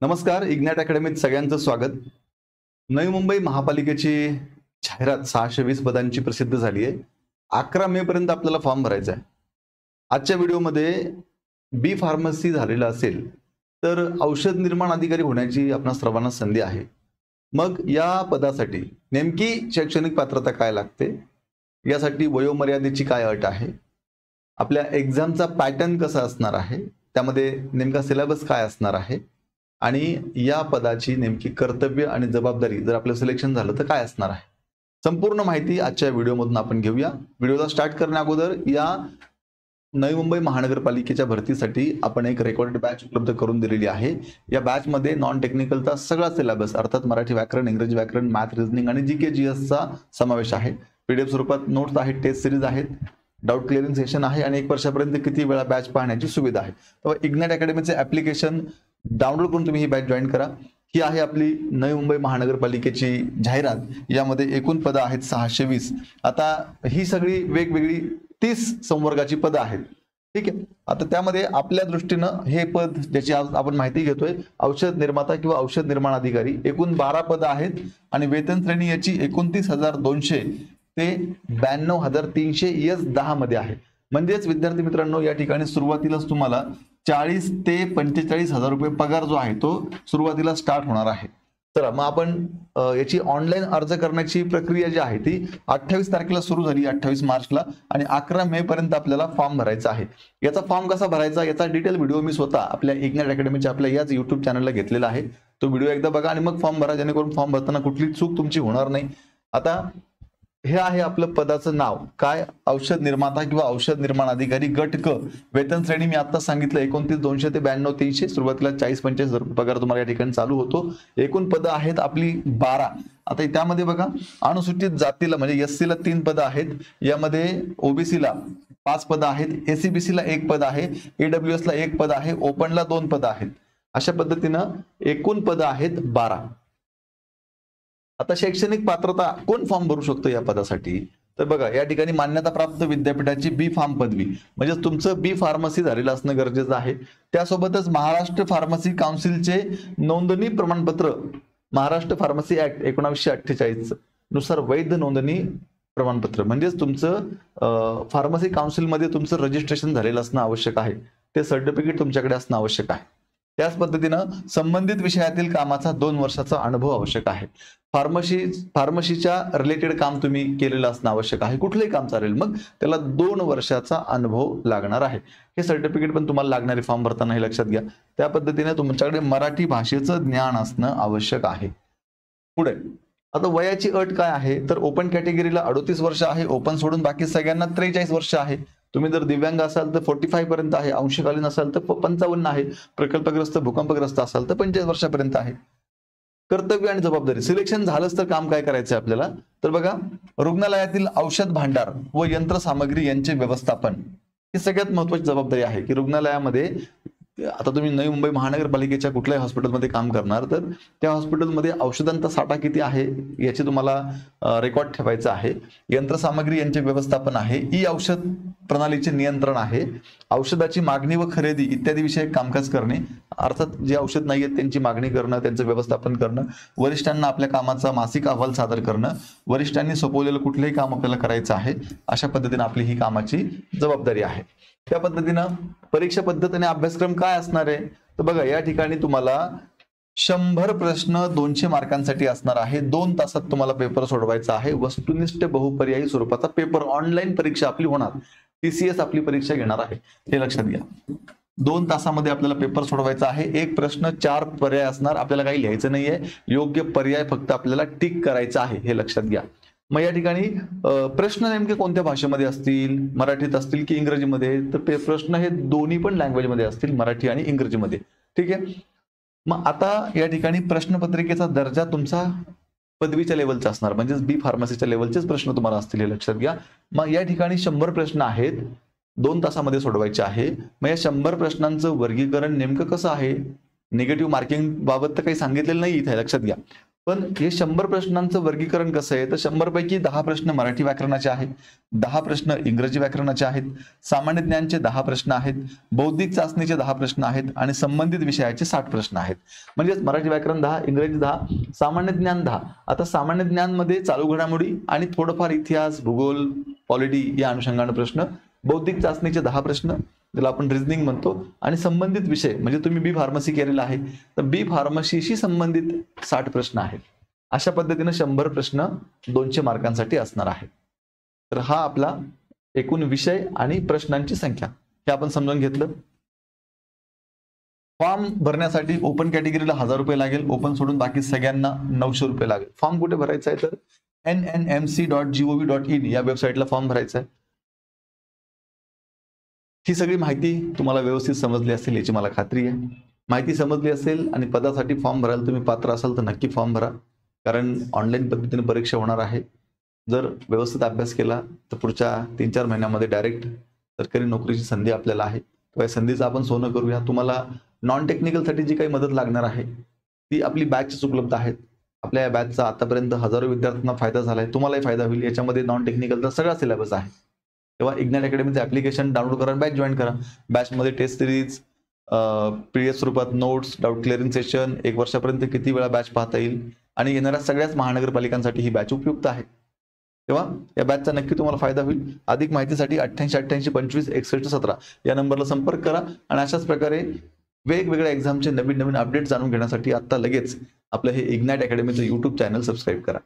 नमस्कार. इग्नाइट अकॅडमीत सगळ्यांचं स्वागत. नवी मुंबई महापालिकेची जाहिरात 620 पदांची प्रसिद्ध झाली आहे. 11 मे पर्यंत आपल्याला फॉर्म भरायचा आहे. आजच्या व्हिडिओमध्ये बी फार्मसी झालेला असेल तर औषध निर्माण अधिकारी होण्याची आपणा सर्वांना संधी आहे. मग या पदासाठी नेमकी शैक्षणिक पात्रता काय लागते, यासाठी वयोमर्यादेची काय अट आहे, आपल्या एक्झामचा पॅटर्न कसा असणार आहे, त्यामध्ये नेमका सिलेबस काय असणार आहे आणि या पदाची नेमकी कर्तव्य आणि जबाबदारी जर आपलं सिलेक्शन झालं तर काय असणार आहे, संपूर्ण माहिती आजच्या व्हिडिओमधून आपण घेऊया. व्हिडिओला स्टार्ट करण्या अगोदर या नवी मुंबई महानगरपालिकेच्या भरतीसाठी आपण एक रेकॉर्डेड बॅच उपलब्ध करून दिलेली आहे. या बॅचमध्ये नॉन टेक्निकलचा सगळा सिलेबस अर्थात मराठी व्याकरण, इंग्रजी व्याकरण, मॅथ, रिझनिंग आणि जीके जीएसचा समावेश आहे. पीडीएफ स्वरूपात नोट्स आहेत, टेस्ट सिरीज आहेत, डाऊट क्लिअरिंग सेशन आहे आणि 1 वर्षापर्यंत किती वेळा बॅच पाहण्याची सुविधा आहे. तर इग्नाइट अकॅडमीचे ऍप्लिकेशन डाउनलोड करून तुम्ही ही बॅच जॉईन करा. ही आहे आपली नवी मुंबई महानगरपालिकेची जाहिरात. यामध्ये एकूण पदं आहेत 620. आता ही सगळी वेगवेगळी 30 संवर्गाची पदं आहेत. ठीक आहे. आता त्यामध्ये आपल्या दृष्टीनं हे पद ज्याची आज आपण माहिती घेतोय, औषध निर्माता किंवा औषध निर्माण अधिकारी, एकूण 12 पदं आहेत आणि वेतन श्रेणी याची 29,200 ते 92,300 ES10 मध्ये आहे. म्हणजेच विद्यार्थी मित्रांनो, या ठिकाणी सुरुवातीलाच तुम्हाला 40 ते 45,000 रुपये पगार जो आहे तो सुरुवातीला स्टार्ट होणार आहे. तर मग आपण याची ऑनलाईन अर्ज करण्याची प्रक्रिया जी आहे ती 28 तारखेला सुरू झाली, 28 मार्चला, आणि 11 मे पर्यंत आपल्याला फॉर्म भरायचा आहे. याचा फॉर्म कसा भरायचा याचा डिटेल व्हिडिओ मी स्वतः आपल्या इग्नाइट अकॅडमीच्या आपल्या याच युट्यूब चॅनलला घेतलेला आहे. तो व्हिडिओ एकदा बघा आणि मग फॉर्म भरा, जेणेकरून फॉर्म भरताना कुठली चूक तुमची होणार नाही. आता हे आहे आपलं पदाचं नाव काय, औषध निर्माता किंवा औषध निर्माण अधिकारी गट क. वेतन श्रेणी मी आता सांगितलं 29,200 ते 92,300. सुरुवातीला 40-45,000 पगार तुम्हाला या ठिकाणी चालू होतो. एकूण पदं आहेत आपली 12. आता त्यामध्ये बघा, अनुसूचित जातीला म्हणजे एससीला 3 पदं आहेत, यामध्ये ओबीसीला 5 पदं आहेत, एसीबीसीला 1 पद आहे, ईडब्ल्यूएसला 1 पद आहे, ओपनला 2 पदं आहेत. अशा पद्धतीनं एकूण पदं आहेत 12. आता शैक्षणिक पात्रता कोण फॉर्म भरू शकतो या पदासाठी, तर बघा या ठिकाणी मान्यता प्राप्त विद्यापीठाची बी फार्म पदवी म्हणजे तुमचं बी फार्मसी झालेलं असणं गरजेचं आहे. त्यासोबतच महाराष्ट्र फार्मसी काउन्सिलचे नोंदणी प्रमाणपत्र, महाराष्ट्र फार्मसी ऍक्ट 1948 नुसार वैध नोंदणी प्रमाणपत्र म्हणजेच तुमचं फार्मसी काउन्सिलमध्ये तुमचं रजिस्ट्रेशन झालेलं असणं आवश्यक आहे. ते सर्टिफिकेट तुमच्याकडे असणं आवश्यक आहे. त्याच पद्धतीनं संबंधित विषयातील कामाचा 2 वर्षाचा अनुभव आवश्यक आहे. फार्मसीच्या रिलेटेड काम तुम्ही केलेलं असणं आवश्यक आहे. कुठलंही काम चालेल, मग त्याला 2 वर्षाचा अनुभव लागणार आहे. हे सर्टिफिकेट पण तुम्हाला लागणारे फॉर्म भरताना हे लक्षात घ्या. त्या पद्धतीने तुमच्याकडे मराठी भाषेचं ज्ञान असणं आवश्यक आहे. पुढे आता वयाची अट काय आहे, तर ओपन कॅटेगरीला 38 वर्ष आहे, ओपन सोडून बाकी सगळ्यांना 43 वर्ष आहे. तुम्ही जर दिव्यांग असाल तर 45 पर्यंत आहे, अंशकालीन असाल तर 55 आहे, प्रकल्पग्रस्त भूकंपग्रस्त असाल तर 45 वर्षापर्यंत आहे. कर्तव्य आणि जबाबदारी, सिलेक्शन झालंच तर काम काय करायचं आपल्याला, तर बघा रुग्णालयातील औषध भांडार व यंत्रसामग्री यांचे व्यवस्थापन ही सगळ्यात महत्वाची जबाबदारी आहे. की रुग्णालयामध्ये आता तुम्ही नवी मुंबई महानगरपालिकेच्या कुठल्याही हॉस्पिटलमध्ये काम करणार तर त्या हॉस्पिटलमध्ये औषधांचा साठा किती आहे याची तुम्हाला रेकॉर्ड ठेवायचा आहे. यंत्रसामग्री यांचे व्यवस्थापन आहे, ई औषध प्रणालीचे नियंत्रण आहे, औषधाची मागणी व खरेदी इत्यादी विषयक कामकाज करणे, अर्थात जे औषध नाही आहेत त्यांची मागणी करणं, त्यांचं व्यवस्थापन करणं, वरिष्ठांना आपल्या कामाचा मासिक अहवाल सादर करणं, वरिष्ठांनी सोपवलेलं कुठलंही काम आपल्याला करायचं आहे. अशा पद्धतीने आपली ही कामाची जबाबदारी आहे. त्या पद्धतीनं परीक्षा पद्धत आणि अभ्यासक्रम काय असणार आहे, तर बघा या ठिकाणी तुम्हाला 100 प्रश्न 200 मार्कांसाठी असणार आहे. 2 तासात तुम्हाला पेपर सोडवायचा आहे. वस्तुनिष्ठ बहुपर्यायी स्वरूपाचा पेपर, ऑनलाईन परीक्षा आपली होणार, TCS आपली परीक्षा घेणार आहे, हे लक्षात घ्या. 2 तासामध्ये आपल्याला पेपर सोडवायचा आहे. एक प्रश्न 4 पर्याय असणार, आपल्याला काही लिहायचं नाहीये, योग्य पर्याय फक्त आपल्याला टिक करायचा आहे, हे लक्षात घ्या. मग या ठिकाणी प्रश्न नेमके कोणत्या भाषेमध्ये असतील, मराठीत असतील की इंग्रजीमध्ये, तर प्रश्न हे दोन्ही पण लँग्वेजमध्ये असतील, मराठी आणि इंग्रजीमध्ये. ठीक आहे. मग आता या ठिकाणी प्रश्नपत्रिकेचा दर्जा तुमचा पदवीच्या लेवलचा असणार, म्हणजेच बी फार्मसीच्या लेवलचेच प्रश्न तुम्हाला असतील, हे लक्षात घ्या. मग या ठिकाणी 100 प्रश्न आहेत, 2 तासामध्ये सोडवायचे आहे. मग या 100 प्रश्नांचं वर्गीकरण नेमकं कसं आहे, निगेटिव्ह मार्किंग बाबत तर काही सांगितलेलं नाही इथे, लक्षात घ्या. पण हे 100 प्रश्नांचं वर्गीकरण कसं आहे, तर 100 पैकी 10 प्रश्न मराठी व्याकरणाचे आहेत, 10 प्रश्न इंग्रजी व्याकरणाचे आहेत, सामान्य ज्ञानचे 10 प्रश्न आहेत, बौद्धिक चाचणीचे 10 प्रश्न आहेत आणि संबंधित विषयाचे 60 प्रश्न आहेत. म्हणजेच मराठी व्याकरण 10, इंग्रजी 10, सामान्य ज्ञान 10. आता सामान्य ज्ञानमध्ये चालू घडामोडी आणि थोडंफार इतिहास, भूगोल, पॉलिटी या अनुषंगाने प्रश्न, बौद्धिक चाचणीचे 10 प्रश्न ज्याला आपण रिझनिंग म्हणतो, आणि संबंधित विषय म्हणजे तुम्ही बी फार्मसी केलेला आहे तर बी फार्मसीशी संबंधित 60 प्रश्न आहेत. अशा पद्धतीने 100 प्रश्न 200 मार्कांसाठी असणार आहे. तर हा आपला एकूण विषय आणि प्रश्नांची संख्या हे आपण समजून घेतलं. फॉर्म भरण्यासाठी ओपन कॅटेगरीला 1000 रुपये लागेल, ओपन सोडून बाकी सगळ्यांना 900 रुपये लागेल. फॉर्म कुठे भरायचा आहे तर nnmc.gov.in या वेबसाईटला फॉर्म भरायचा आहे. ही सगळी माहिती तुम्हाला व्यवस्थित समजली असेल याची मला खात्री आहे. माहिती समजली असेल आणि पदासाठी फॉर्म भरायला तुम्ही पात्र असाल तर नक्की फॉर्म भरा, कारण ऑनलाईन पद्धतीने परीक्षा होणार आहे. जर व्यवस्थित अभ्यास केला तर पुढच्या 3-4 महिन्यामध्ये डायरेक्ट सरकारी नोकरीची संधी आपल्याला आहे. तर या संधीचं आपण सोनं करूया. तुम्हाला नॉन टेक्निकलसाठी जी काही मदत लागणार आहे ती आपली बॅचेस उपलब्ध आहेत. आपल्या या बॅचचा आतापर्यंत हजारो विद्यार्थ्यांना फायदा झाला आहे, तुम्हालाही फायदा होईल. याच्यामध्ये नॉन टेक्निकलचा सगळा सिलेबस आहे. तेव्हा इग्नाइट अकॅडमीचं ऍप्लिकेशन डाउनलोड करा, बॅच जॉईन करा. बॅचमध्ये टेस्ट सिरीज, पीडीएफ स्वरूपात नोट्स, डाऊट क्लिअरिंग सेशन, 1 वर्षापर्यंत किती वेळा बॅच पाहता येईल आणि येणाऱ्या सगळ्याच महानगरपालिकांसाठी ही बॅच उपयुक्त आहे. तेव्हा या बॅचचा नक्की तुम्हाला फायदा होईल. अधिक माहितीसाठी 88-88-25-61-17 या नंबरला संपर्क करा आणि अशाच प्रकारे वेगवेगळ्या एक्झामचे नवीन अपडेट जाणून घेण्यासाठी आता लगेच आपलं हे इग्नाइट अकॅडमीचं YouTube चॅनल सबस्क्राईब करा.